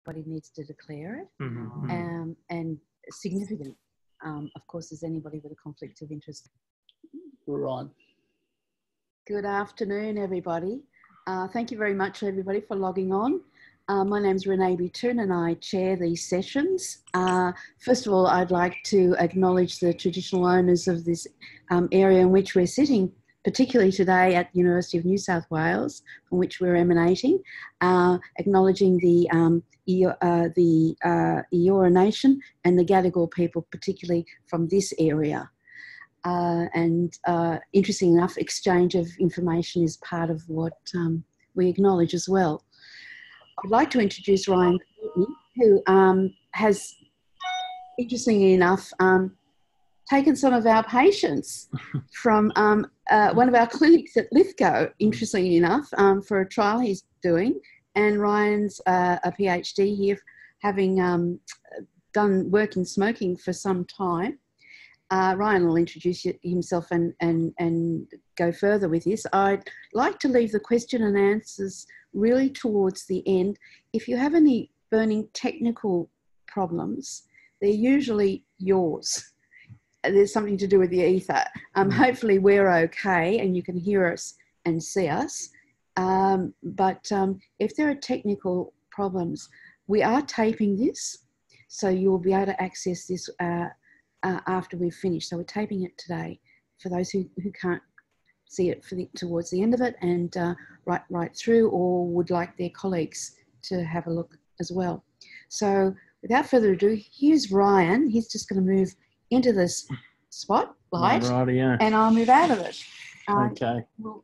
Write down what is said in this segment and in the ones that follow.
everybody needs to declare it. Mm-hmm. And significant, of course, as anybody with a conflict of interest. We're on. Good afternoon, everybody. Thank you very much, everybody, for logging on. My name's Renee Bitoon and I chair these sessions. First of all, I'd like to acknowledge the traditional owners of this area in which we're sitting, particularly today at the University of New South Wales, from which we're emanating, acknowledging the Eora Nation and the Gadigal people, particularly from this area. Interesting enough, exchange of information is part of what we acknowledge as well. I'd like to introduce Ryan Courtney, who has, interestingly enough, taken some of our patients from one of our clinics at Lithgow, interestingly enough, for a trial he's doing. And Ryan's a PhD here, having done work in smoking for some time. Ryan will introduce himself and go further with this. I'd like to leave the question and answers really towards the end. If you have any burning technical problems, they're usually yours. There's something to do with the ether. Hopefully we're okay and you can hear us and see us. But if there are technical problems, we are taping this, so you'll be able to access this after we've finished. So we're taping it today for those who can't see it towards the end of it and right through, or would like their colleagues to have a look as well. So without further ado, here's Ryan. He's just going to move into this spotlight, and I'll move out of it. Okay. All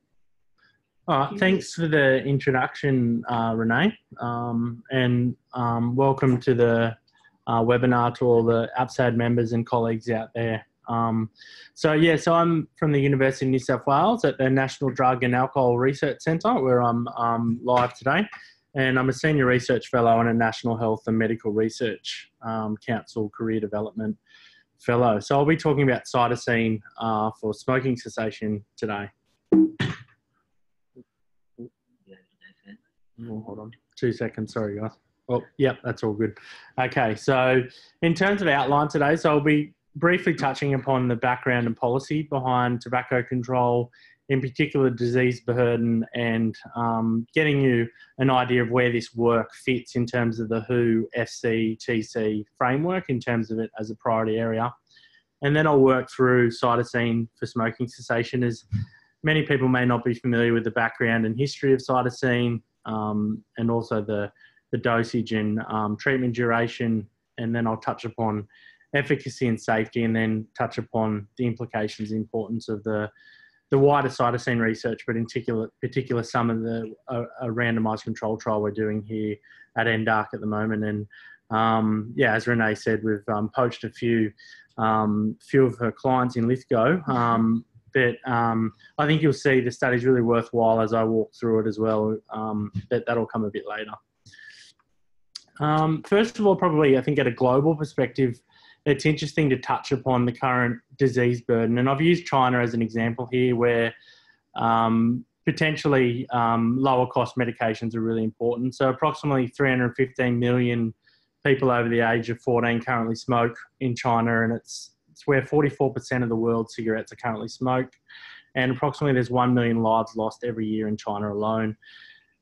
right. Thanks for the introduction, Renee, and welcome to the webinar to all the APSAD members and colleagues out there. So I'm from the University of New South Wales at the National Drug and Alcohol Research Centre, where I'm live today, and I'm a Senior Research Fellow and a National Health and Medical Research Council Career Development Fellow. So I'll be talking about cytisine for smoking cessation today. Oh, hold on 2 seconds, sorry guys. Oh, yep, that's all good. Okay, so in terms of outline today, so I'll be briefly touching upon the background and policy behind tobacco control, in particular disease burden, and getting you an idea of where this work fits in terms of the WHO FCTC framework in terms of it as a priority area. And then I'll work through cytisine for smoking cessation, as many people may not be familiar with the background and history of cytisine, and also the dosage and treatment duration. And then I'll touch upon efficacy and safety, and then touch upon the implications and importance of the wider cytisine research, but in particular some of the a randomised control trial we're doing here at NDARC at the moment. And as Renee said, we've poached a few of her clients in Lithgow, but I think you'll see the study's really worthwhile as I walk through it as well, but that'll come a bit later. First of all, probably I think at a global perspective, it's interesting to touch upon the current disease burden. And I've used China as an example here, where potentially lower cost medications are really important. So approximately 315 million people over the age of 14 currently smoke in China, and it's where 44% of the world's cigarettes are currently smoked. And approximately there's 1 million lives lost every year in China alone.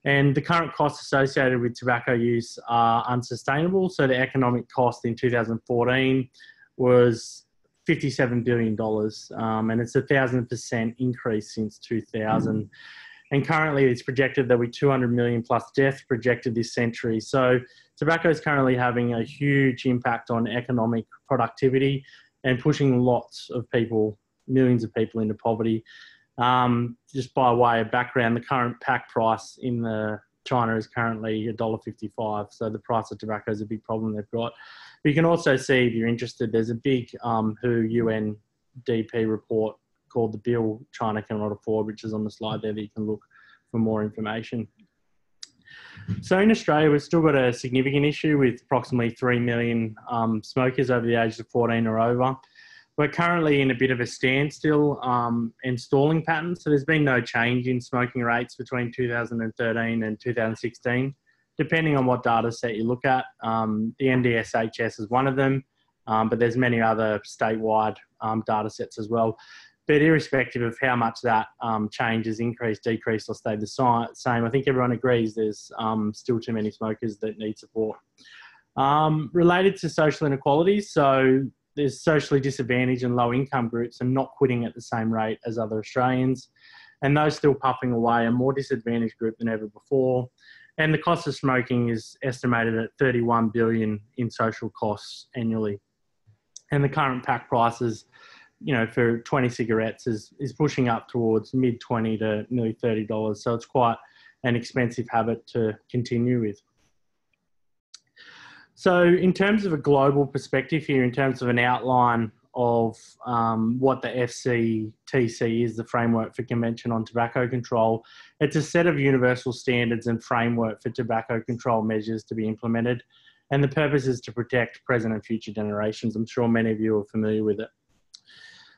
And the current costs associated with tobacco use are unsustainable. So the economic cost in 2014 was $57 billion, and it's 1,000% increase since 2000. And currently it's projected there'll be 200 million plus deaths projected this century. So tobacco is currently having a huge impact on economic productivity and pushing lots of people, millions of people, into poverty. Just by way of background, the current pack price in China is currently $1.55. So the price of tobacco is a big problem they've got. But you can also see, if you're interested, there's a big WHO UNDP report called The Bill China Cannot Afford, which is on the slide there that you can look for more information. So in Australia, we've still got a significant issue with approximately 3 million smokers over the age of 14 or over. We're currently in a bit of a standstill and stalling pattern. So there's been no change in smoking rates between 2013 and 2016, depending on what data set you look at. The NDSHS is one of them, but there's many other statewide data sets as well. But irrespective of how much that changes, increased, decreased, or stayed the same, I think everyone agrees there's still too many smokers that need support. Related to social inequalities, so there's socially disadvantaged and low income groups are not quitting at the same rate as other Australians, and those still puffing away are more disadvantaged group than ever before. And the cost of smoking is estimated at $31 billion in social costs annually. And the current pack prices, you know, for 20 cigarettes is pushing up towards mid-20 to nearly $30. So it's quite an expensive habit to continue with. So in terms of a global perspective here, in terms of an outline of what the FCTC is, the Framework for Convention on Tobacco Control, it's a set of universal standards and framework for tobacco control measures to be implemented. And the purpose is to protect present and future generations. I'm sure many of you are familiar with it.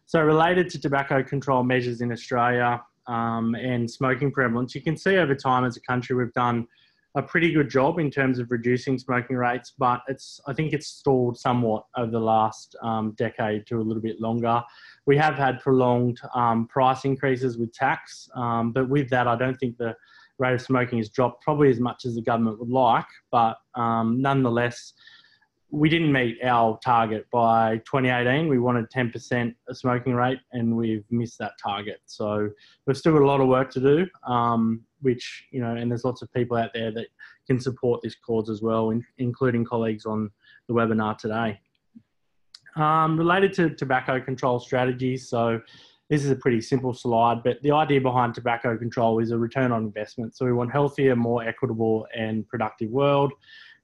So related to tobacco control measures in Australia and smoking prevalence, you can see over time as a country we've done a pretty good job in terms of reducing smoking rates, but I think it's stalled somewhat over the last decade to a little bit longer. We have had prolonged price increases with tax, but with that, I don't think the rate of smoking has dropped probably as much as the government would like, but nonetheless, we didn't meet our target by 2018. We wanted 10% a smoking rate, and we've missed that target. So we've still got a lot of work to do, which, you know, and there's lots of people out there that can support this cause as well, including colleagues on the webinar today. Related to tobacco control strategies, so this is a pretty simple slide, but the idea behind tobacco control is a return on investment. So we want healthier, more equitable and productive world.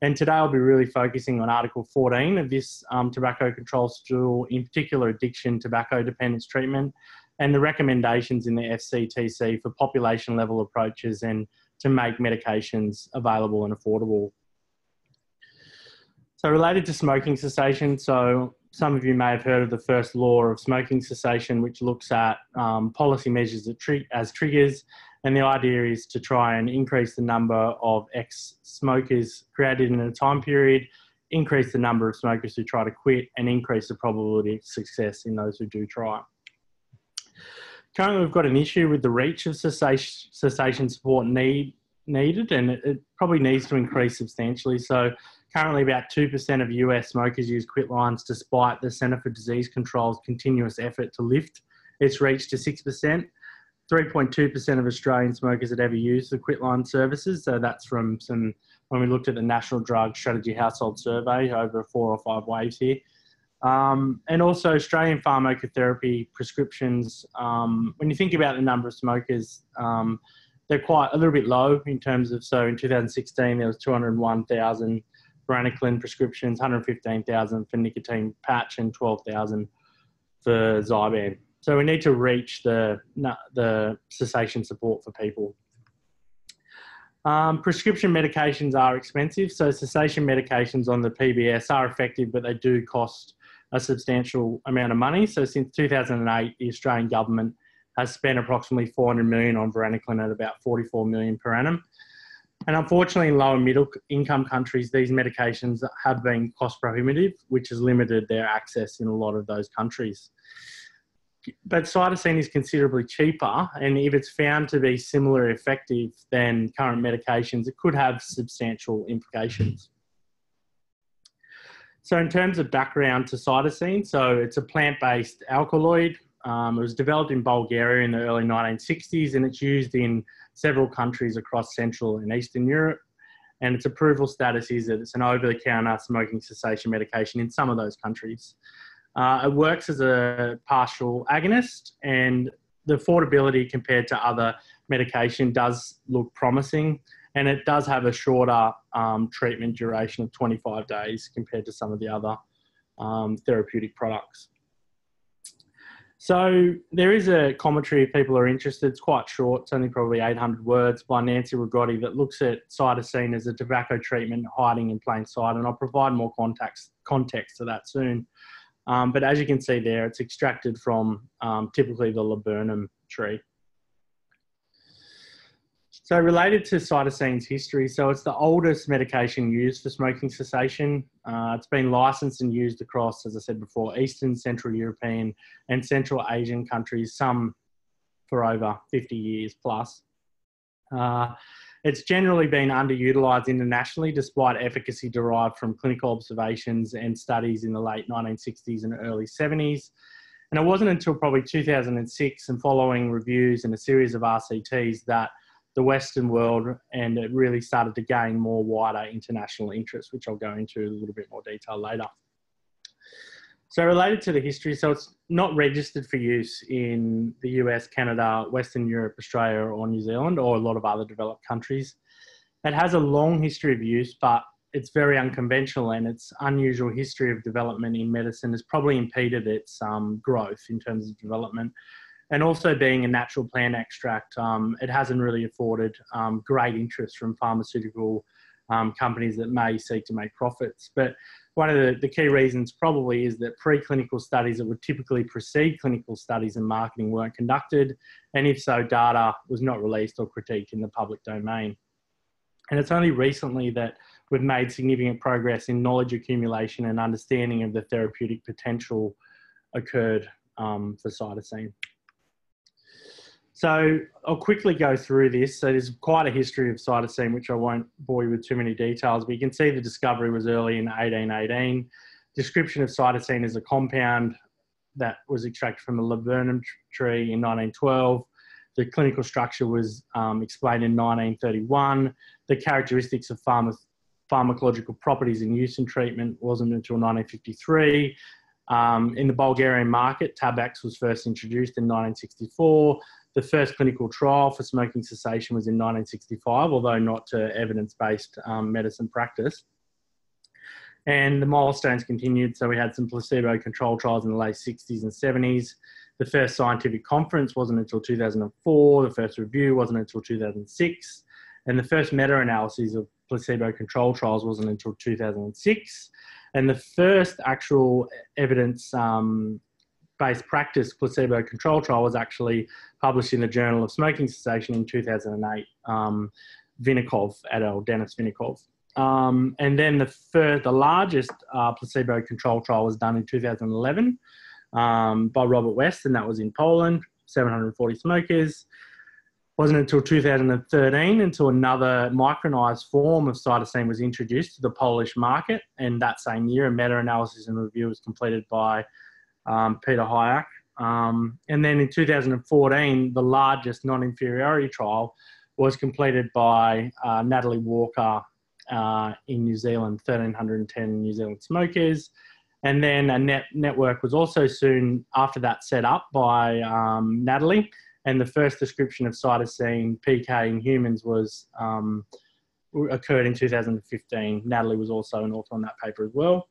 And today I'll be really focusing on Article 14 of this tobacco control stool, in particular addiction, tobacco dependence treatment, and the recommendations in the FCTC for population level approaches and to make medications available and affordable. So related to smoking cessation, so some of you may have heard of the first law of smoking cessation, which looks at policy measures as triggers. And the idea is to try and increase the number of ex-smokers created in a time period, increase the number of smokers who try to quit, and increase the probability of success in those who do try. Currently, we've got an issue with the reach of cessation support needed, and it probably needs to increase substantially. So currently, about 2% of US smokers use quit lines, despite the Centre for Disease Control's continuous effort to lift its reach to 6%. 3.2% of Australian smokers had ever used the quitline services. So that's from when we looked at the National Drug Strategy Household Survey over 4 or 5 waves here. And also Australian pharmacotherapy prescriptions, when you think about the number of smokers, they're quite a little bit low in terms of, so in 2016, there was 201,000 varenicline prescriptions, 115,000 for nicotine patch and 12,000 for Zyban. So we need to reach the cessation support for people. Prescription medications are expensive. So cessation medications on the PBS are effective, but they do cost a substantial amount of money. So since 2008, the Australian government has spent approximately $400 million on varenicline at about $44 million per annum. And unfortunately, in low and middle income countries, these medications have been cost prohibitive, which has limited their access in a lot of those countries. But cytisine is considerably cheaper, and if it's found to be similarly effective than current medications, it could have substantial implications. So in terms of background to cytisine, so it's a plant-based alkaloid. It was developed in Bulgaria in the early 1960s, and it's used in several countries across Central and Eastern Europe. And its approval status is that it's an over-the-counter smoking cessation medication in some of those countries. It works as a partial agonist, and the affordability compared to other medication does look promising, and it does have a shorter treatment duration of 25 days compared to some of the other therapeutic products. So there is a commentary if people are interested. It's quite short. It's only probably 800 words by Nancy Rigotti that looks at cytisine as a tobacco treatment hiding in plain sight, and I'll provide more context to that soon. But as you can see there, it's extracted from typically the laburnum tree. So related to cytisine's history, so it's the oldest medication used for smoking cessation. It's been licensed and used across, as I said before, Eastern, Central European and Central Asian countries, some for over 50 years plus. It's generally been underutilised internationally despite efficacy derived from clinical observations and studies in the late 1960s and early 70s. And it wasn't until probably 2006 and following reviews and a series of RCTs that the Western world, and it really started to gain more wider international interest, which I'll go into in a little bit more detail later. So related to the history, so it's not registered for use in the US, Canada, Western Europe, Australia or New Zealand or a lot of other developed countries. It has a long history of use, but it's very unconventional, and its unusual history of development in medicine has probably impeded its growth in terms of development. And also being a natural plant extract, it hasn't really afforded great interest from pharmaceutical companies that may seek to make profits. But one of the key reasons probably is that preclinical studies that would typically precede clinical studies and marketing weren't conducted, and if so, data was not released or critiqued in the public domain. And it's only recently that we've made significant progress in knowledge accumulation and understanding of the therapeutic potential occurred for cytisine. So I'll quickly go through this. So there's quite a history of cytisine, which I won't bore you with too many details, but you can see the discovery was early in 1818. Description of cytisine as a compound that was extracted from a laburnum tree in 1912. The clinical structure was explained in 1931. The characteristics of pharmacological properties in use and treatment wasn't until 1953. In the Bulgarian market, Tabax was first introduced in 1964. The first clinical trial for smoking cessation was in 1965, although not to evidence-based medicine practice. And the milestones continued. So we had some placebo-controlled trials in the late 60s and 70s. The first scientific conference wasn't until 2004. The first review wasn't until 2006. And the first meta-analyses of placebo-controlled trials wasn't until 2006. And the first actual evidence-based practice placebo-controlled trial was actually published in the Journal of Smoking Cessation in 2008, Vinnikov et al., Dennis Vinnikov. And then the largest placebo-controlled trial was done in 2011 by Robert West, and that was in Poland, 740 smokers. Wasn't until 2013 until another micronized form of cytisine was introduced to the Polish market, and that same year a meta-analysis and review was completed by Peter Hajek. And then in 2014, the largest non-inferiority trial was completed by Natalie Walker in New Zealand, 1,310 New Zealand smokers. And then a network was also soon after that set up by Natalie. And the first description of cytisine PK in humans was occurred in 2015. Natalie was also an author on that paper as well.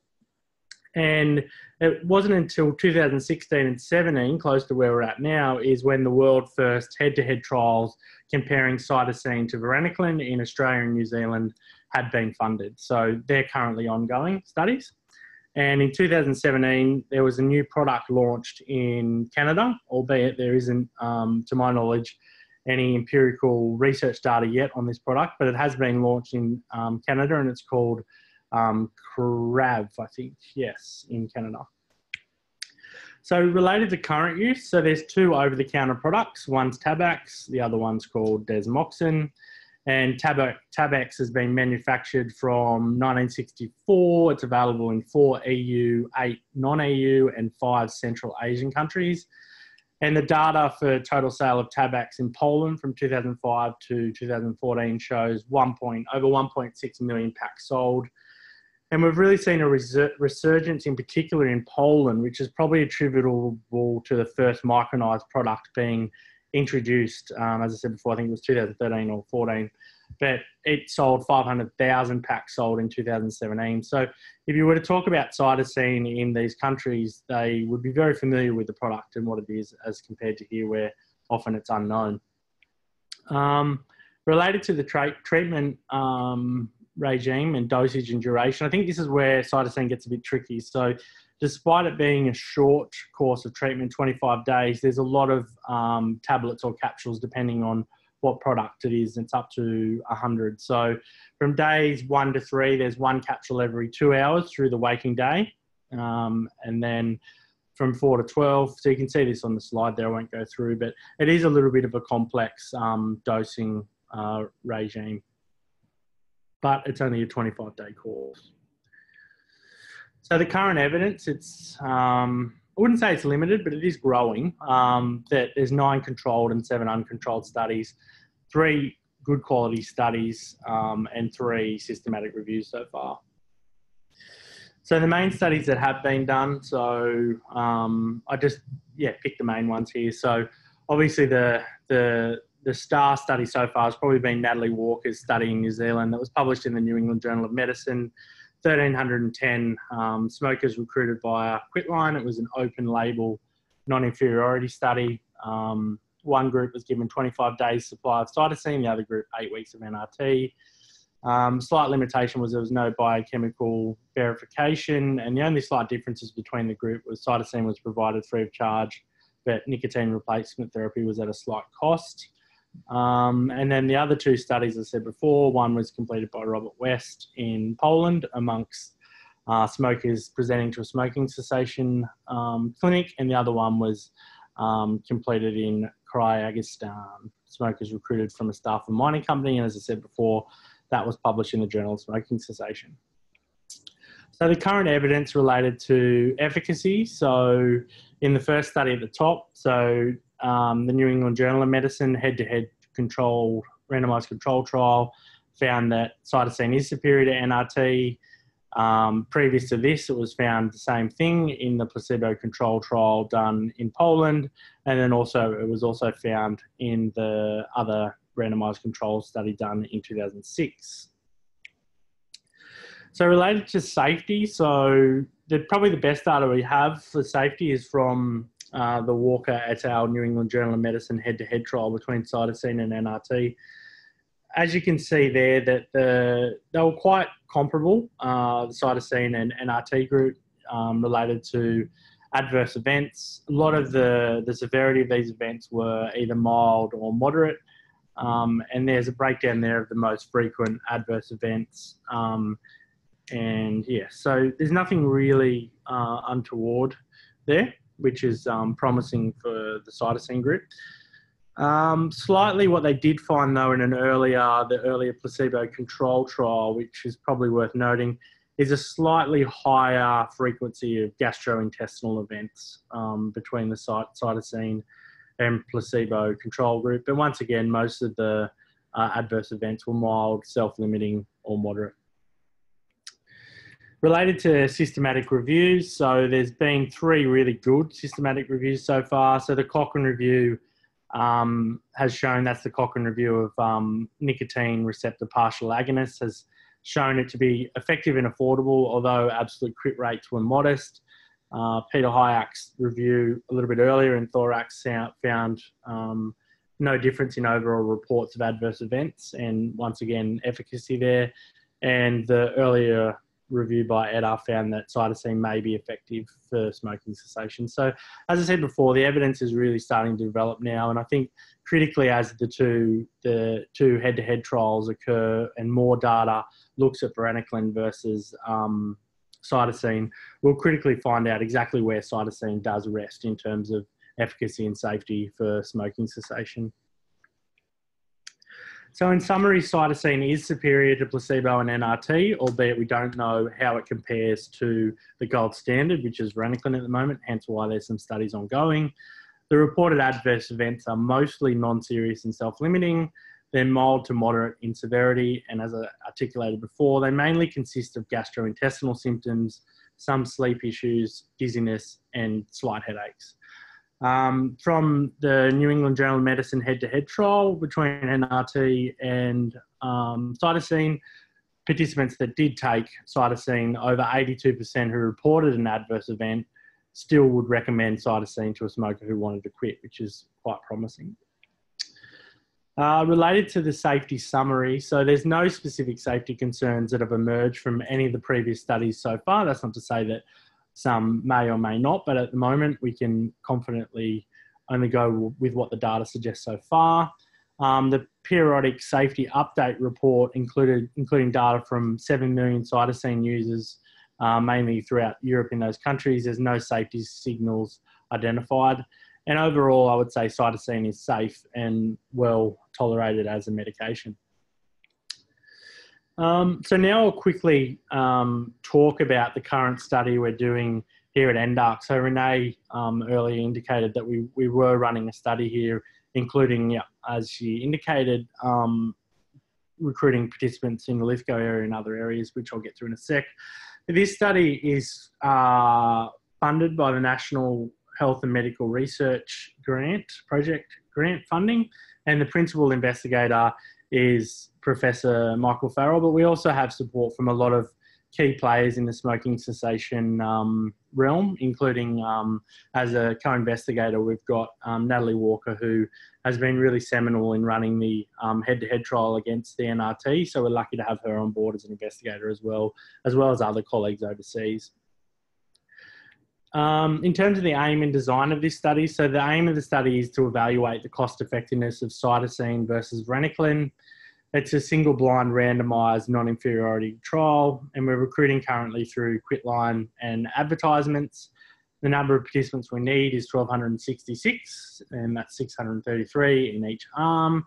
And it wasn't until 2016 and 17, close to where we're at now, is when the world first head-to-head trials comparing cytisine to varenicline in Australia and New Zealand had been funded. So they're currently ongoing studies. And in 2017, there was a new product launched in Canada, albeit there isn't, to my knowledge, any empirical research data yet on this product, but it has been launched in Canada, and it's called CRAV, I think, yes, in Canada. So related to current use, so there's two over-the-counter products. One's Tabax, the other one's called desmoxin. And Tabax has been manufactured from 1964. It's available in 4 EU, 8 non-EU, and 5 Central Asian countries. And the data for total sale of Tabax in Poland from 2005 to 2014 shows over 1.6 million packs sold. And we've really seen a resurgence in particular in Poland, which is probably attributable to the first micronized product being introduced, as I said before, I think it was 2013 or 14, but it sold 500,000 packs sold in 2017. So if you were to talk about cytisine in these countries, they would be very familiar with the product and what it is as compared to here where often it's unknown. Related to the treatment regime and dosage and duration, I think this is where cytisine gets a bit tricky. So despite it being a short course of treatment, 25 days, there's a lot of tablets or capsules depending on what product it is. It's up to 100. So from days 1 to 3, there's 1 capsule every 2 hours through the waking day. And then from 4 to 12, so you can see this on the slide there, I won't go through, but it is a little bit of a complex dosing regime. But it's only a 25-day course. So the current evidence, it's, I wouldn't say it's limited, but it is growing, that there's 9 controlled and 7 uncontrolled studies, 3 good quality studies, and 3 systematic reviews so far. So the main studies that have been done, so I just, picked the main ones here. So obviously the star study so far has probably been Natalie Walker's study in New Zealand that was published in the New England Journal of Medicine. 1,310 smokers recruited via Quitline. It was an open label non-inferiority study. One group was given 25 days supply of cytisine, the other group 8 weeks of NRT. Slight limitation was there was no biochemical verification, and the only slight differences between the group was cytisine was provided free of charge, but nicotine replacement therapy was at a slight cost. And then the other 2 studies, as I said before, one was completed by Robert West in Poland amongst smokers presenting to a smoking cessation clinic, and the other one was completed in Kyrgyzstan, smokers recruited from a staff and mining company, and as I said before, that was published in the Journal of Smoking Cessation. So the current evidence related to efficacy, so in the first study at the top, so the New England Journal of Medicine head-to-head controlled, randomized control trial found that cytisine is superior to NRT. Previous to this, it was found the same thing in the placebo control trial done in Poland, and then also it was also found in the other randomized control study done in 2006. So related to safety, so probably the best data we have for safety is from the Walker et al. New England Journal of Medicine head-to-head trial between cytisine and NRT. As you can see there, that they were quite comparable, the cytisine and NRT group, related to adverse events. A lot of the severity of these events were either mild or moderate, and there's a breakdown there of the most frequent adverse events. And yeah, so there's nothing really untoward there, which is promising for the cytisine group. Slightly what they did find though in the earlier placebo control trial, which is probably worth noting, is a slightly higher frequency of gastrointestinal events between the cytisine and placebo control group. But once again, most of the adverse events were mild, self-limiting or moderate. Related to systematic reviews, so there's been 3 really good systematic reviews so far. So the Cochrane review has shown, that's the Cochrane review of nicotine receptor partial agonists, has shown it to be effective and affordable, although absolute crit rates were modest. Peter Hayek's review a little bit earlier in Thorax found no difference in overall reports of adverse events, and once again, efficacy there. And the earlier review by EDA found that cytisine may be effective for smoking cessation. So as I said before, the evidence is really starting to develop now, and I think critically as the two head-to-head trials occur and more data looks at varenicline versus cytisine, we'll critically find out exactly where cytisine does rest in terms of efficacy and safety for smoking cessation. So in summary, cytisine is superior to placebo and NRT, albeit we don't know how it compares to the gold standard, which is varenicline at the moment, hence why there's some studies ongoing. The reported adverse events are mostly non-serious and self-limiting. They're mild to moderate in severity, and as I articulated before, they mainly consist of gastrointestinal symptoms, some sleep issues, dizziness, and slight headaches. From the New England Journal of Medicine head-to-head trial between NRT and cytisine, participants that did take cytisine, over 82% who reported an adverse event still would recommend cytisine to a smoker who wanted to quit, which is quite promising. Related to the safety summary, so there's no specific safety concerns that have emerged from any of the previous studies so far. That's not to say that some may or may not, but at the moment we can confidently only go with what the data suggests so far. The periodic safety update report including data from 7 million cytisine users, mainly throughout Europe in those countries. There's no safety signals identified. And overall, I would say cytisine is safe and well tolerated as a medication. So now I'll quickly talk about the current study we're doing here at NDARC. So Renee earlier indicated that we were running a study here, including, yeah, as she indicated, recruiting participants in the Lithgow area and other areas, which I'll get through in a sec. This study is funded by the National Health and Medical Research Project grant funding, and the principal investigator is Professor Michael Farrell, but we also have support from a lot of key players in the smoking cessation realm, including as a co-investigator, we've got Natalie Walker, who has been really seminal in running the head-to-head trial against the NRT. So we're lucky to have her on board as an investigator as well as other colleagues overseas. In terms of the aim and design of this study, so the aim of the study is to evaluate the cost effectiveness of cytisine versus varenicline. It's a single-blind, randomised, non-inferiority trial, and we're recruiting currently through Quitline and advertisements. The number of participants we need is 1,266, and that's 633 in each arm.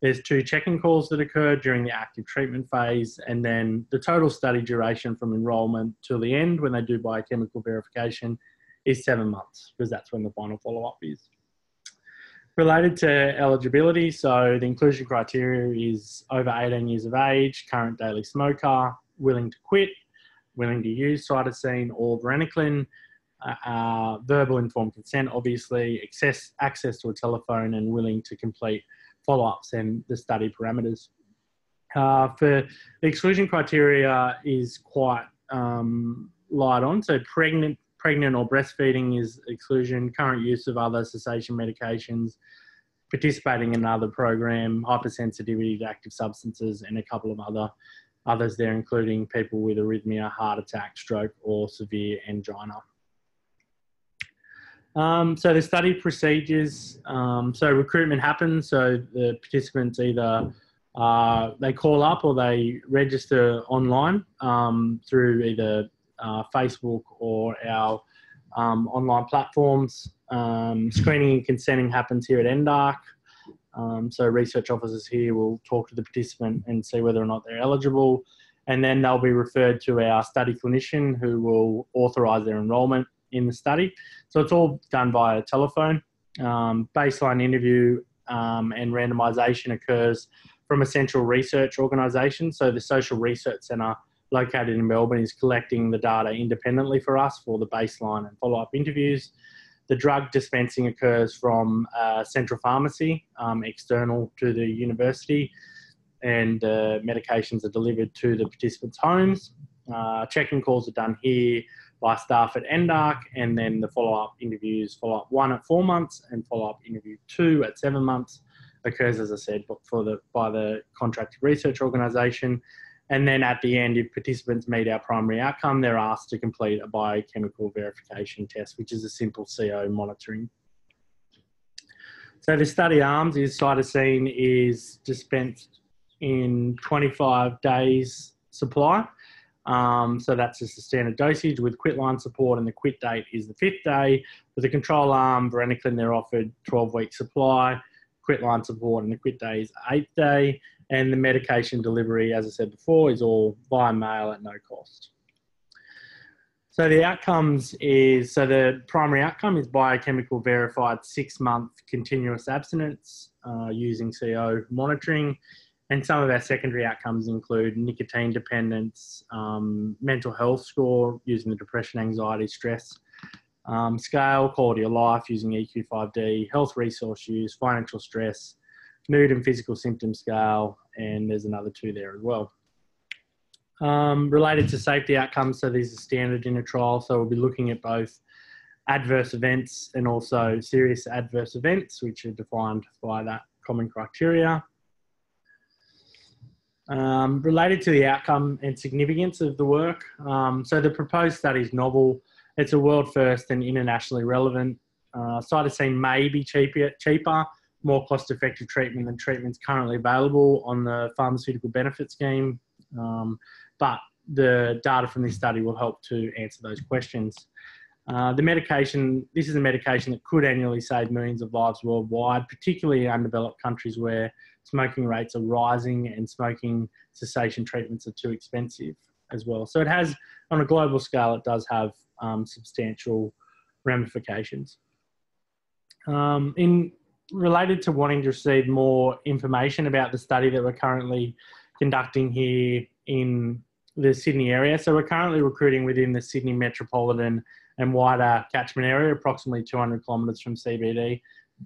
There's 2 check-in calls that occur during the active treatment phase, and then the total study duration from enrolment till the end, when they do biochemical verification, is 7 months, because that's when the final follow-up is. Related to eligibility, so the inclusion criteria is over 18 years of age, current daily smoker, willing to quit, willing to use cytisine or varenicline, verbal informed consent, obviously, access to a telephone, and willing to complete follow-ups and the study parameters. For the exclusion criteria is quite light on, so pregnant or breastfeeding is exclusion, current use of other cessation medications, participating in another program, hypersensitivity to active substances, and a couple of others there, including people with arrhythmia, heart attack, stroke, or severe angina. So the study procedures, so recruitment happens, so the participants either they call up or they register online through either Facebook or our online platforms. Screening and consenting happens here at NDARC. So research officers here will talk to the participant and see whether or not they're eligible, and then they'll be referred to our study clinician, who will authorise their enrolment in the study. So it's all done via telephone. Baseline interview and randomisation occurs from a central research organisation. So the Social Research Centre, located in Melbourne, is collecting the data independently for us for the baseline and follow-up interviews. The drug dispensing occurs from a central pharmacy external to the university, and medications are delivered to the participants' homes. Check-in calls are done here by staff at NDARC, and then the follow-up interviews, follow-up 1 at 4 months and follow-up interview 2 at 7 months, occurs, as I said, by the contracted research organisation. And then at the end, if participants meet our primary outcome, they're asked to complete a biochemical verification test, which is a simple CO monitoring. So the study arms is cytisine is dispensed in 25 days supply. So that's just the standard dosage with quitline support, and the quit date is the 5th day. With the control arm, varenicline, they're offered 12-week supply, quitline support, and the quit day is 8th day. And the medication delivery, as I said before, is all via mail at no cost. So the outcomes is, so the primary outcome is biochemical verified 6-month continuous abstinence using CO monitoring. And some of our secondary outcomes include nicotine dependence, mental health score using the depression, anxiety, stress scale, quality of life using EQ5D, health resource use, financial stress, mood and physical symptom scale, and there's another 2 there as well. Related to safety outcomes, so these are standard in a trial, so we'll be looking at both adverse events and also serious adverse events, which are defined by that common criteria. Related to the outcome and significance of the work, so the proposed study is novel. It's a world first and internationally relevant. Cytisine may be cheaper more cost-effective treatment than treatments currently available on the pharmaceutical benefit scheme. But the data from this study will help to answer those questions. This is a medication that could annually save millions of lives worldwide, particularly in undeveloped countries where smoking rates are rising and smoking cessation treatments are too expensive as well. So it has, on a global scale, it does have substantial ramifications. Related to wanting to receive more information about the study that we're currently conducting here in the Sydney area. So we're currently recruiting within the Sydney metropolitan and wider catchment area, approximately 200 kilometres from CBD,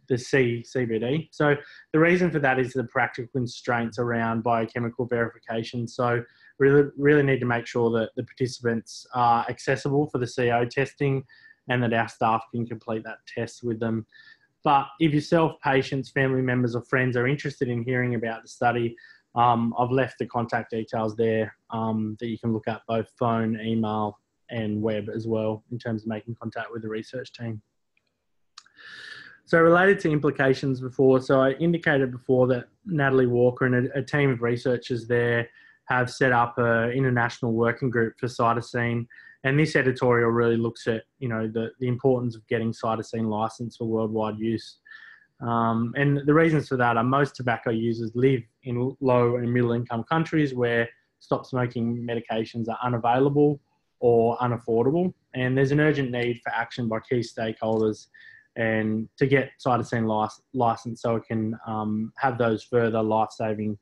the CBD. So the reason for that is the practical constraints around biochemical verification. So really need to make sure that the participants are accessible for the CO testing and that our staff can complete that test with them. But if yourself, patients, family members or friends are interested in hearing about the study, I've left the contact details there that you can look at both phone, email and web as well in terms of making contact with the research team. So related to implications before, so I indicated before that Natalie Walker and a team of researchers there have set up an international working group for cytisine. And this editorial really looks at, the importance of getting cytisine licensed for worldwide use. And the reasons for that are most tobacco users live in low and middle income countries where stop smoking medications are unavailable or unaffordable. And there's an urgent need for action by key stakeholders and to get cytisine licensed so it can have those further life-saving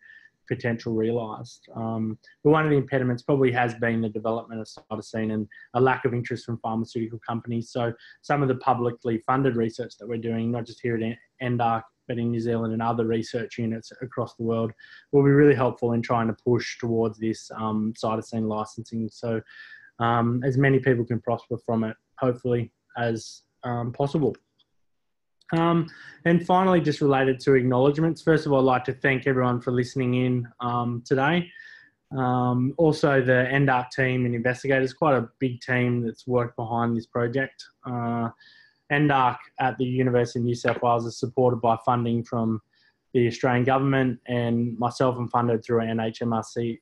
potential realised. But one of the impediments probably has been the development of cytisine and a lack of interest from pharmaceutical companies. So some of the publicly funded research that we're doing, not just here at NDARC, but in New Zealand and other research units across the world, will be really helpful in trying to push towards this cytisine licensing. So as many people can prosper from it, hopefully, as possible. And finally, just related to acknowledgements, first of all, I'd like to thank everyone for listening in today. Also, the NDARC team and investigators, quite a big team that's worked behind this project. NDARC at the University of New South Wales is supported by funding from the Australian government, and myself am funded through an HMRC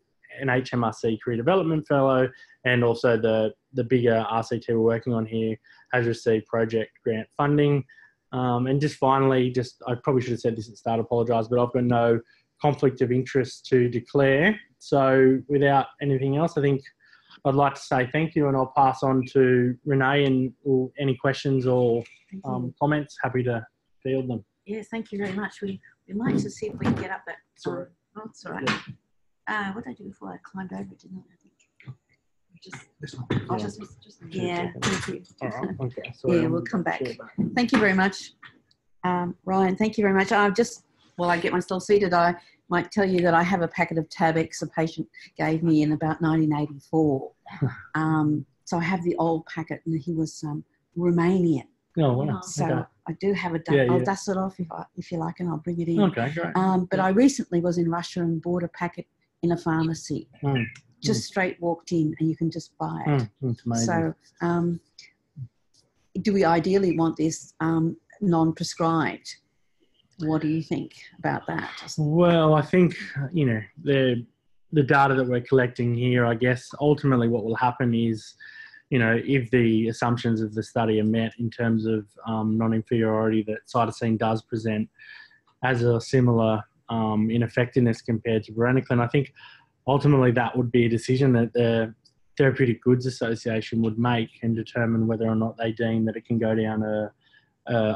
Career Development Fellow, and also the bigger RCT we're working on here has received project grant funding. And just finally, I probably should have said this at the start, apologise, but I've got no conflict of interest to declare. So without anything else, I think I'd like to say thank you, and I'll pass on to Renee and any questions or comments, happy to field them. Yes, thank you very much. We might just see if we can get up that. Sorry. Oh, it's all right. What did I do before? I climbed over it, didn't I? This one. Yeah, thank you. All right, okay. Yeah, we'll come back. Thank you very much. Ryan, thank you very much. While I get myself seated, I might tell you that I have a packet of Tabex a patient gave me in about 1984. So I have the old packet, and he was Romanian. Oh, wow. So okay. I do have a I'll dust it off if you like, and I'll bring it in. Okay, great. But I recently was in Russia and bought a packet in a pharmacy. Just straight walked in, and you can just buy it. So do we ideally want this non-prescribed? What do you think about that? Well, I think, the data that we're collecting here, I guess, ultimately what will happen is, if the assumptions of the study are met in terms of non-inferiority that cytisine does present as a similar ineffectiveness compared to varenicline, I think ultimately that would be a decision that the Therapeutic Goods Association would make and determine whether or not they deem that it can go down a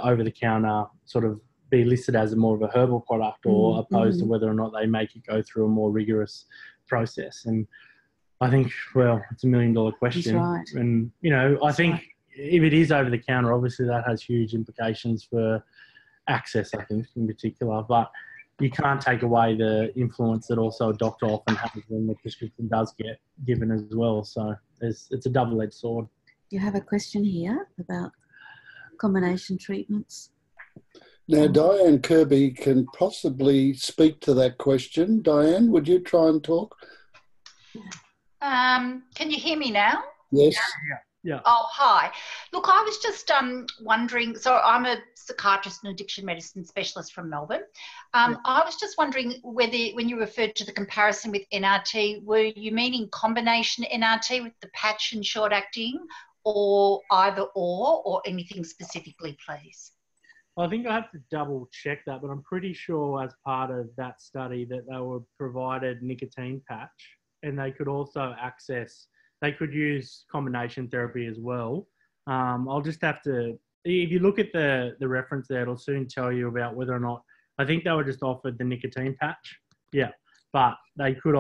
over-the-counter sort of be listed as more of a herbal product, or opposed to whether or not they make it go through a more rigorous process. And I think, well, it's $1 million question. That's right. And, I think if it is over-the-counter, obviously that has huge implications for access, I think, in particular. But you can't take away the influence that also a doctor often has when the prescription does get given as well. So it's a double-edged sword. You have a question here about combination treatments. Now, Diane Kirby can possibly speak to that question. Diane, would you try and talk? Can you hear me now? Yes. Yeah. Oh, hi. Look, I was just wondering, so I'm a psychiatrist and addiction medicine specialist from Melbourne. I was just wondering whether, when you referred to the comparison with NRT, were you meaning combination NRT with the patch and short-acting, or either or anything specifically, please? I think I have to double check that, but I'm pretty sure as part of that study that they were provided nicotine patch, and they could also access, they could use combination therapy as well. I'll just have to, if you look at the reference there, it'll soon tell you about whether or not, I think they were just offered the nicotine patch. Yeah, but they could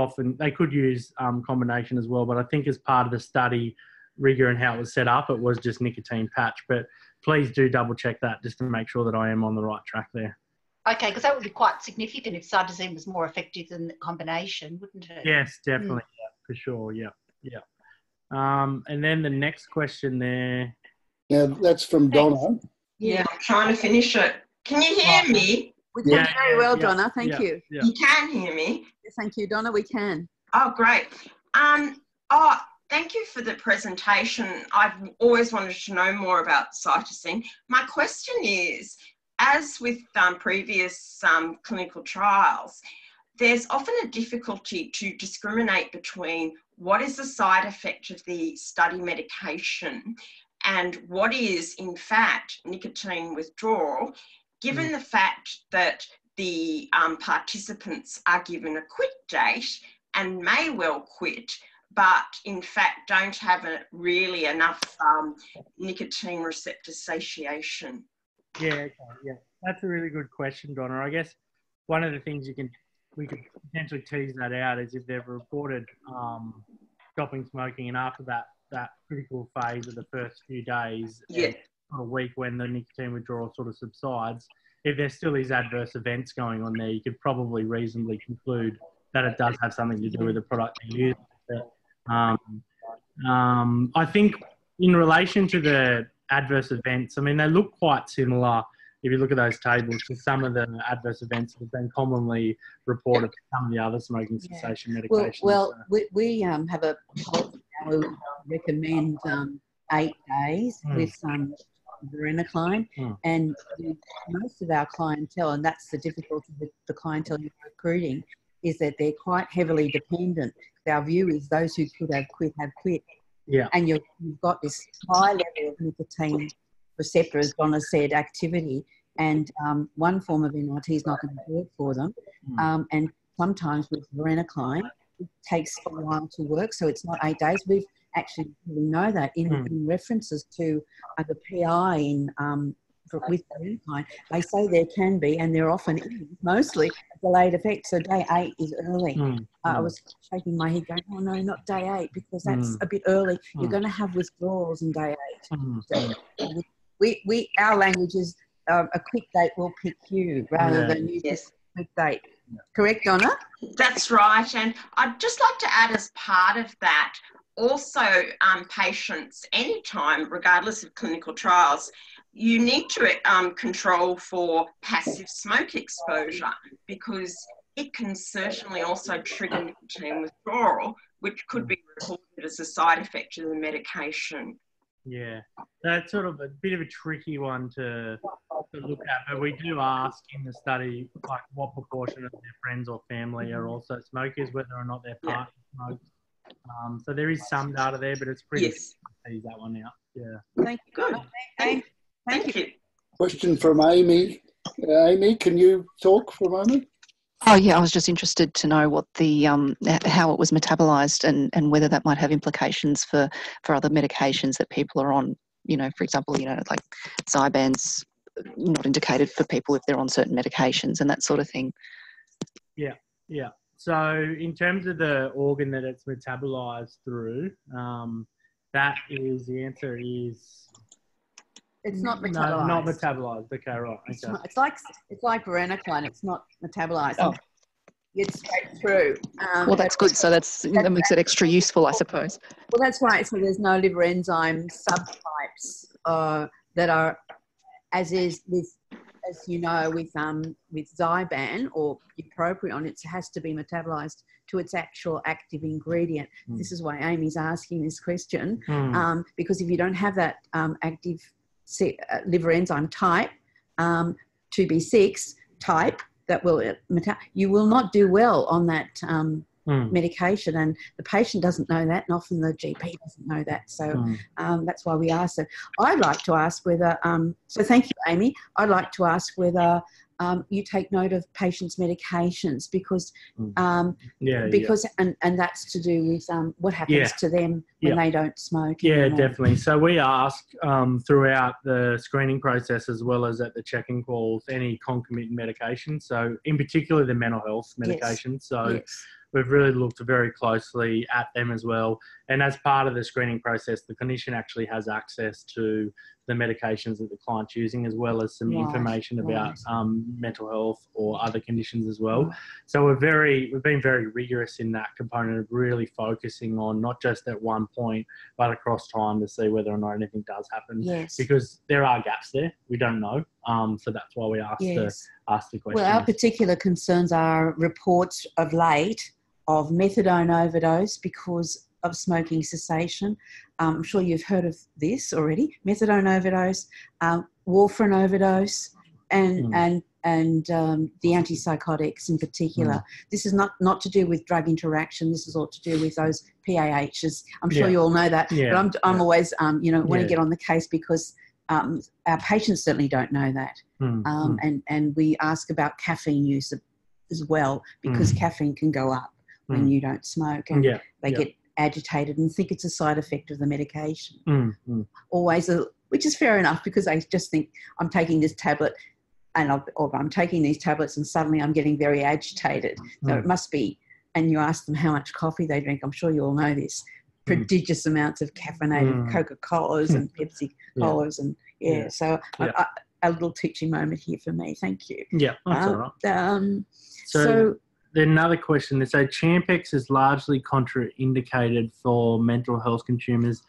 use combination as well. But I think as part of the study rigor and how it was set up, it was just nicotine patch. But please do double check that just to make sure that I am on the right track there. Okay, because that would be quite significant if cytisine was more effective than the combination, wouldn't it? Yes, definitely. Yeah, for sure. Yeah. And then the next question there. Now, that's from Donna. Yeah, I'm trying to finish it. Can you hear me? We can very well, Donna. Thank you. Yeah. You can hear me? Thank you, Donna. We can. Oh, great. Thank you for the presentation. I've always wanted to know more about cytisine. My question is, as with previous clinical trials, there's often a difficulty to discriminate between what is the side effect of the study medication and what is, in fact, nicotine withdrawal, given the fact that the participants are given a quit date and may well quit, but in fact don't have really enough nicotine receptor satiation. Yeah, okay, yeah. That's a really good question, Donna. I guess one of the things we could potentially tease that out is if they've reported stopping smoking, and after that critical phase of the first few days, a week when the nicotine withdrawal sort of subsides, if there still is adverse events going on there, you could probably reasonably conclude that it does have something to do with the product you use. I think in relation to the adverse events, I mean, they look quite similar if you look at those tables to some of the adverse events that have been commonly reported for some of the other smoking cessation medications. Well, we have a policy now where we recommend 8 days with varenicline, and most of our clientele, and that's the difficulty with the clientele you're recruiting, is that they're quite heavily dependent. Our view is those who could have quit. Yeah. And you've got this high level of nicotine receptor, as Donna said, activity, and one form of NRT is not going to work for them. And sometimes with varenicline, it takes a while to work, so it's not 8 days. We know that in references to the PI with varenicline, they say there can be, and there often is, mostly a delayed effect. So day 8 is early. I was shaking my head going, oh no, not day 8, because that's a bit early. You're going to have withdrawals in day 8. So our language is a quick date will pick you rather than you just quick date. Correct, Donna? That's right. And I'd just like to add, as part of that, also patients, anytime, regardless of clinical trials, you need to control for passive smoke exposure, because it can certainly also trigger nicotine withdrawal, which could be reported as a side effect of the medication. Yeah, that's sort of a bit of a tricky one to look at, but we do ask in the study, like, what proportion of their friends or family are also smokers, whether or not their partner smokes. So there is some data there, but it's pretty difficult to tease that one out. Yeah. Thank you. Good. Thank you. Question from Amy. Amy, can you talk for a moment? Oh yeah, I was just interested to know what the how it was metabolized and whether that might have implications for other medications that people are on. You know, for example, like Zyban's not indicated for people if they're on certain medications and that sort of thing. Yeah. So in terms of the organ that it's metabolized through, that is, the answer is... It's not metabolized. No, not metabolized. Okay, right. Okay. It's like varenicline. It's not metabolized. Oh. It's straight through. Well, that's good. So that makes it extra useful, I suppose. Well, that's right. So there's no liver enzyme subtypes that are, as is with as you know, with Zyban or bupropion, it has to be metabolized to its actual active ingredient. This is why Amy's asking this question, because if you don't have that active liver enzyme type, 2B6 type, that will you will not do well on that medication, and the patient doesn't know that, and often the GP doesn't know that. So that's why we ask it. I'd like to ask whether, so thank you, Amy. I'd like to ask whether you take note of patients' medications, because and that's to do with what happens to them when they don't smoke. Yeah, definitely. So we ask throughout the screening process, as well as at the check-in calls, any concomitant medication. So in particular, the mental health medications. So we've really looked very closely at them as well. And as part of the screening process, the clinician actually has access to the medications that the client's using, as well as some information about mental health or other conditions as well. So we've been very rigorous in that component of really focusing on not just at one point, but across time, to see whether or not anything does happen. Because there are gaps there. We don't know. So that's why we ask the question. Well, our particular concerns are reports of late of methadone overdose because of smoking cessation. I'm sure you've heard of this already. Methadone overdose, warfarin overdose, and the antipsychotics in particular. This is not to do with drug interaction. This is all to do with those PAHs. I'm sure you all know that. But I'm always, want to get on the case, because our patients certainly don't know that. And we ask about caffeine use as well, because caffeine can go up when you don't smoke, and they get agitated and think it's a side effect of the medication. Always, which is fair enough, because they just think, I'm taking this tablet or I'm taking these tablets and suddenly I'm getting very agitated. So it must be, and you ask them how much coffee they drink. I'm sure you all know this. Prodigious amounts of caffeinated Coca-Colas and Pepsi-Colas so a little teaching moment here for me. Thank you. Yeah, that's all right. So then another question, they say Champex is largely contraindicated for mental health consumers.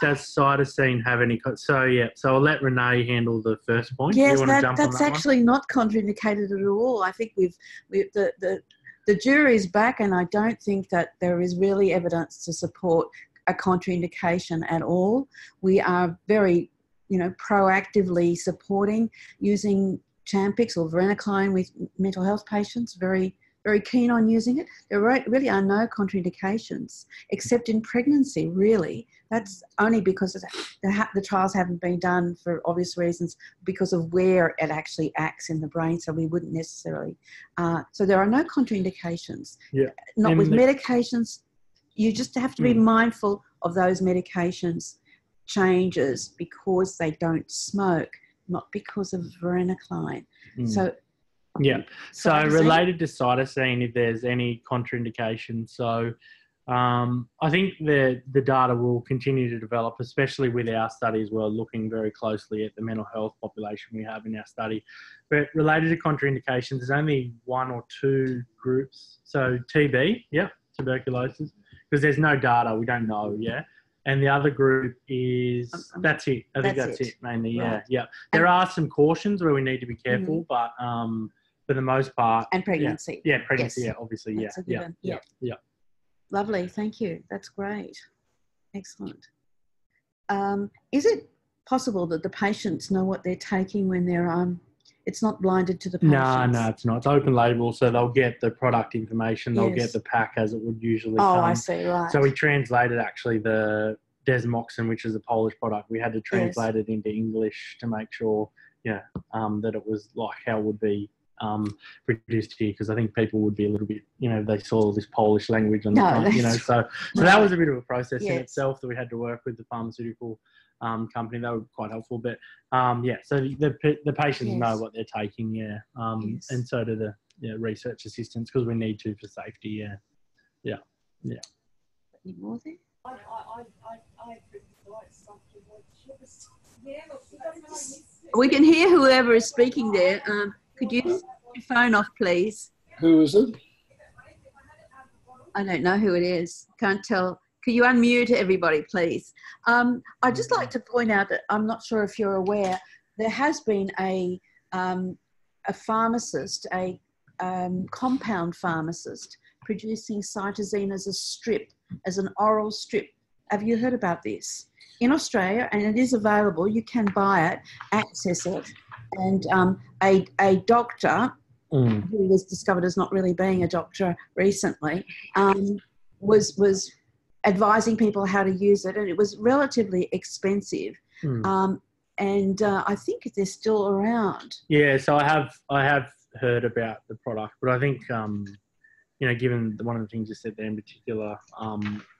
Does cytisine have any? So I'll let Renee handle the first point. Yes, you want to jump on that's that actually not contraindicated at all. I think the jury's back, and I don't think that there is really evidence to support a contraindication at all. We are very, proactively supporting using Champix or varenicline with mental health patients. Very, very keen on using it. There really are no contraindications, except in pregnancy, really. That's only because the trials haven't been done for obvious reasons, because of where it actually acts in the brain, so we wouldn't necessarily. So there are no contraindications. Not with medications. You just have to be mindful of those medications changes because they don't smoke, not because of varenicline. So related to cytisine, if there's any contraindication, so I think the data will continue to develop, especially with our studies. We're looking very closely at the mental health population we have in our study. But related to contraindications, there's only one or two groups. So TB, tuberculosis, because there's no data, we don't know, And the other group is, that's it. I think that's it mainly, There are some cautions where we need to be careful, but for the most part. And pregnancy. Pregnancy, obviously, That's a given. Lovely, thank you. That's great. Excellent. Is it possible that the patients know what they're taking when they're, it's not blinded to the patients? No, it's not. It's open label, so they'll get the product information. They'll get the pack as it would usually come. I see, right. So we translated actually the desmoxin, which is a Polish product. We had to translate it into English to make sure, that it was like how it would be produced here, because I think people would be a little bit, they saw this Polish language on the front, so that was a bit of a process in itself that we had to work with the pharmaceutical company. They were quite helpful, but so the patients know what they're taking, and so do the research assistants, because we need to for safety. Any more there? We can hear whoever is speaking there. Could you turn your phone off, please? Who is it? I don't know who it is. Can't tell. Could you unmute everybody, please? I'd just like to point out that I'm not sure if you're aware, there has been a pharmacist, a compound pharmacist, producing cytisine as a strip, as an oral strip. Have you heard about this? In Australia, and it is available, you can buy it, access it, and a doctor who was discovered as not really being a doctor recently was advising people how to use it, and it was relatively expensive. And I think they're still around. Yeah, so I have heard about the product, but I think you know, given one of the things you said there in particular,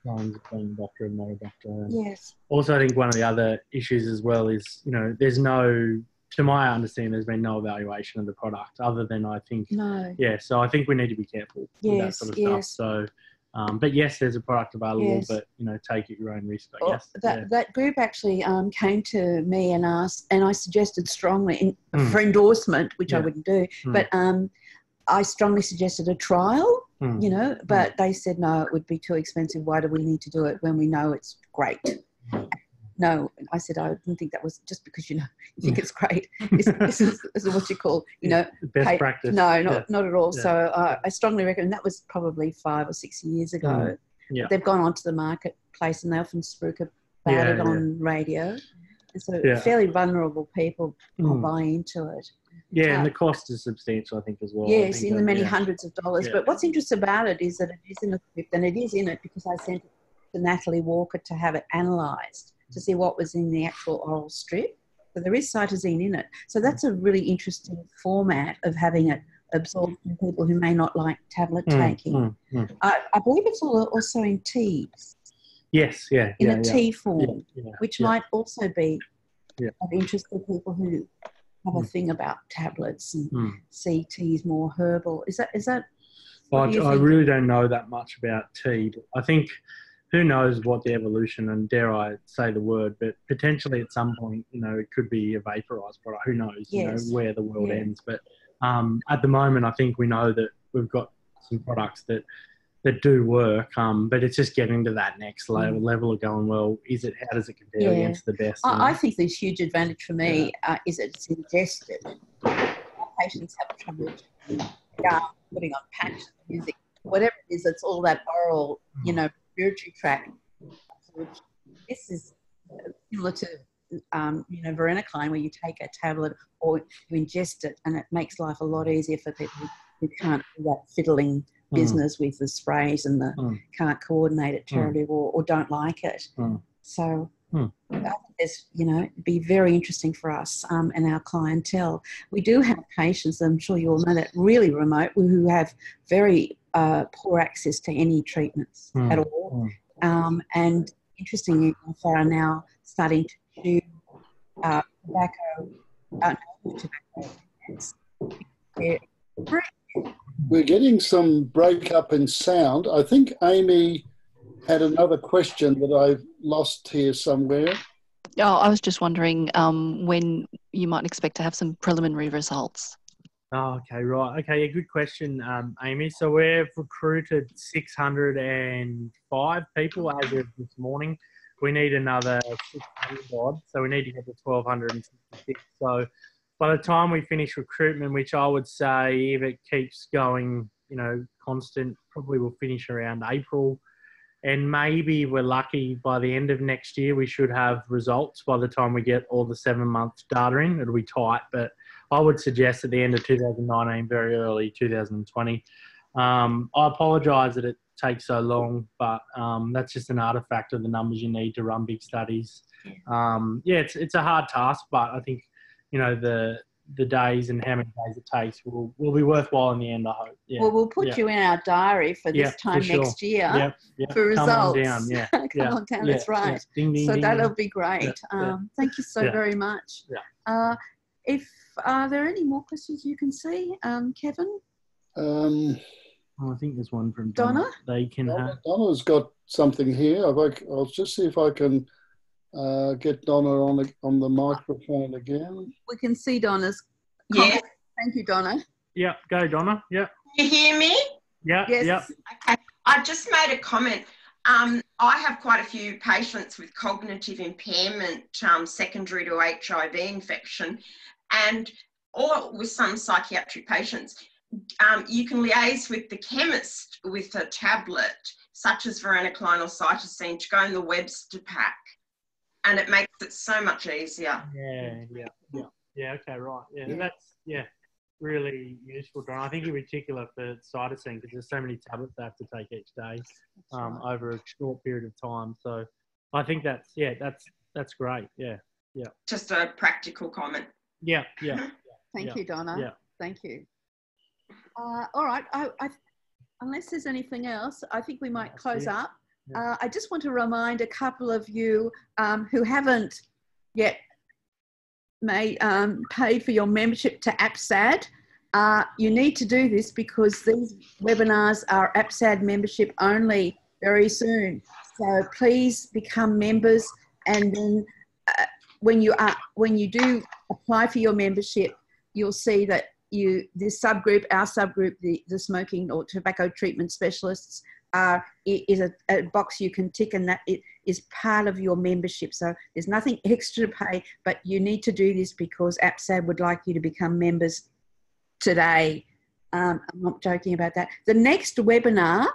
Ryan's being a doctor and not a doctor. And yes. Also, I think one of the other issues as well is, you know, there's no, to my understanding, there's been no evaluation of the product other than I think. No. Yeah, so I think we need to be careful with that sort of stuff. So, but yes, there's a product available, but, you know, take at your own risk, I guess. That group actually came to me and asked, and I suggested strongly for endorsement, which I wouldn't do, but I strongly suggested a trial, you know, but they said, no, it would be too expensive. Why do we need to do it when we know it's great? No, I said, I didn't think that was just because, you know, you think it's great. This is what you call, you know, best practice. No, not at all. So I strongly recommend. That was probably 5 or 6 years ago. They've gone onto the marketplace and they often spook about it on radio. And so fairly vulnerable people will buy into it. Yeah, and the cost is substantial, I think, as well. Yes, in the many hundreds of dollars. But what's interesting about it is that it is in a script, and it is in it because I sent it to Natalie Walker to have it analysed to see what was in the actual oral strip. So there is cytisine in it. So that's a really interesting format of having it absorbed from people who may not like tablet taking. I believe it's also in teas. Yes, in a tea form, which might also be of interest to people who have a thing about tablets and see teas more herbal. Is that? Well, I really don't know that much about tea. I think who knows what the evolution, and dare I say the word, but potentially at some point, you know, it could be a vaporized product. Who knows? You know, where the world ends. But at the moment, I think we know that we've got some products that do work, but it's just getting to that next level of going, well, how does it compare against the best? I think the huge advantage for me is that it's ingested. Patients have trouble putting on patches, music, whatever it is, it's all that oral, you know, respiratory tract. This is similar to, you know, varenicline, where you take a tablet or you ingest it, and it makes life a lot easier for people who can't do that fiddling business with the sprays and can't coordinate it terribly or don't like it. So I think there's, you know, it'd be very interesting for us and our clientele. We do have patients, I'm sure you all know that, really remote, who have very poor access to any treatments at all. And interestingly, they are now starting to do tobacco. We're getting some breakup in sound. I think Amy had another question that I've lost here somewhere. Oh, I was just wondering when you might expect to have some preliminary results. Oh, okay, right. Okay, good question, Amy. So we've recruited 605 people as of this morning. We need another 600 odd, so we need to get to 1,266. So by the time we finish recruitment, which I would say if it keeps going, you know, constant, probably we'll finish around April. And maybe if we're lucky, by the end of next year, we should have results by the time we get all the 7-month data in. It'll be tight, but I would suggest at the end of 2019, very early 2020. I apologise that it takes so long, but that's just an artefact of the numbers you need to run big studies. It's a hard task, but I think, you know, the days and how many days it takes will be worthwhile in the end, I hope. Yeah. Well, we'll put you in our diary for this time next year for results. Come on down, Come on down, that's right. Ding, ding, so ding, that'll be great. Thank you so very much. If are there any more questions you can see, Kevin? I think there's one from Donna. They can have. Donna's got something here. I'll just see if I can get Donna on the microphone again. We can see Donna's comment. Thank you, Donna. Yeah, go Donna. Yeah. You hear me? Yeah. Yes. Yeah. Okay. I just made a comment. I have quite a few patients with cognitive impairment secondary to HIV infection, and or with some psychiatric patients, you can liaise with the chemist with a tablet, such as varenicline or cytisine, to go in the Webster pack. And it makes it so much easier. Yeah, okay, right. Yeah, that's, really useful, Don. I think in particular for cytisine, because there's so many tablets they have to take each day over a short period of time. So I think that's great. Yeah. Just a practical comment. Yeah. Thank you, Donna. Yeah. Thank you. All right. Unless there's anything else, I think we might close up. Yeah. I just want to remind a couple of you who haven't yet paid for your membership to APSAD. You need to do this because these webinars are APSAD membership only very soon. So please become members, and then when you do apply for your membership, you'll see that this subgroup, our subgroup, the smoking or tobacco treatment specialists, is a box you can tick, and that it is part of your membership. So there's nothing extra to pay, but you need to do this because APSAD would like you to become members today. I'm not joking about that. The next webinar,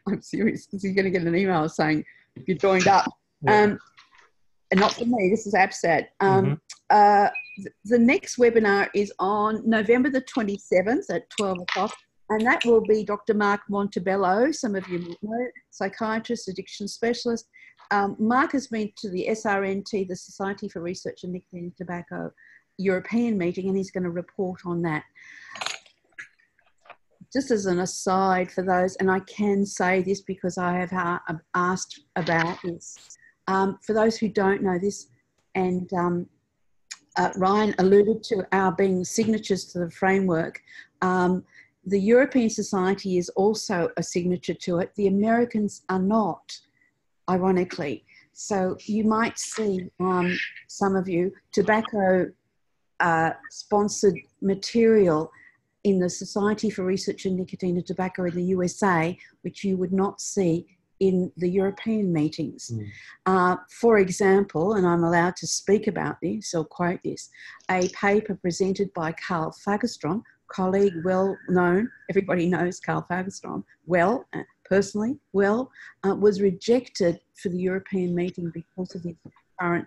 I'm serious, because you're going to get an email saying you joined up. And not for me, this is APSAD. The next webinar is on November the 27th at 12 o'clock. And that will be Dr. Mark Montebello, some of you will know, psychiatrist, addiction specialist. Mark has been to the SRNT, the Society for Research in Nicotine and Tobacco European meeting, and he's going to report on that. Just as an aside for those, and I can say this because I have asked about this, for those who don't know this, and Ryan alluded to our being signatures to the framework, the European Society is also a signature to it. The Americans are not, ironically. So you might see, some of you, tobacco sponsored material in the Society for Research in Nicotine and Tobacco in the USA, which you would not see in the European meetings. For example, and I'm allowed to speak about this or quote this, a paper presented by Carl Fagerstrom, colleague well known, everybody knows Carl Fagerstrom well, personally well, was rejected for the European meeting because of the current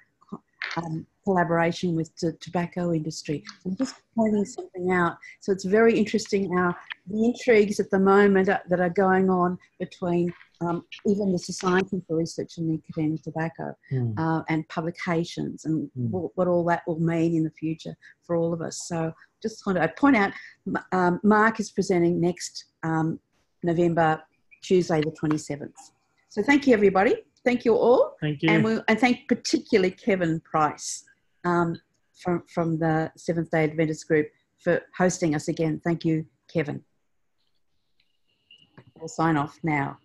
collaboration with the tobacco industry. So I'm just pointing something out. So it's very interesting how the intrigues at the moment that are going on between even the Society for Research in Nicotine and Tobacco and publications, and what all that will mean in the future for all of us. So just want to point out, Mark is presenting next November, Tuesday the 27th. So thank you, everybody. Thank you all. Thank you. And thank particularly Kevin Price from the Seventh-day Adventist group for hosting us again. Thank you, Kevin. We'll sign off now.